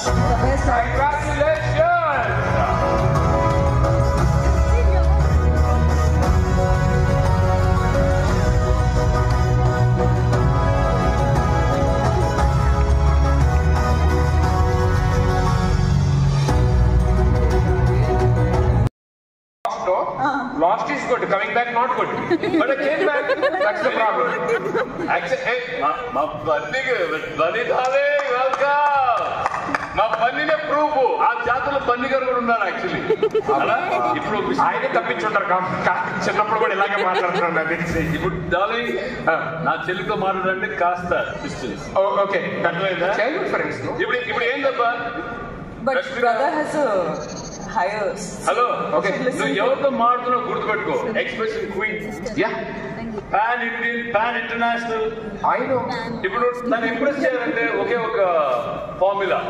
Lost is good, coming back not good. But I came back, that's the problem. Actually, hey, ma bunny dhale, welcome. Ma bunny ne prove. ఆ జాతరలో bunny గారు కూడా ఉన్నారు actually. అలా ఇప్పుడు ఆయనే తప్పించుంటారు చిన్నప్పుడు కూడా ఇలాగే మాట్లాడుతున్నాను నాకు తెలిసి. ఇప్పుడు డార్లింగ్ నా చెల్లితో మాట్లాడండి కాస్త డిస్టెన్స్. ఓకే అర్థమైందా? Childhood friends. ఇప్పుడు ఏందబ్బా? But brother has a higher. Hello. Okay. So ఎవరితో మాట్లాడుతున్నావు గుర్తుపెట్టుకో. Expression queen. Yeah. Pan Indian, pan international. I know. ఇప్పుడు నన్ను ఇంప్రెస్ చేయాలంటే ఒకే ఒక ఫార్ములా.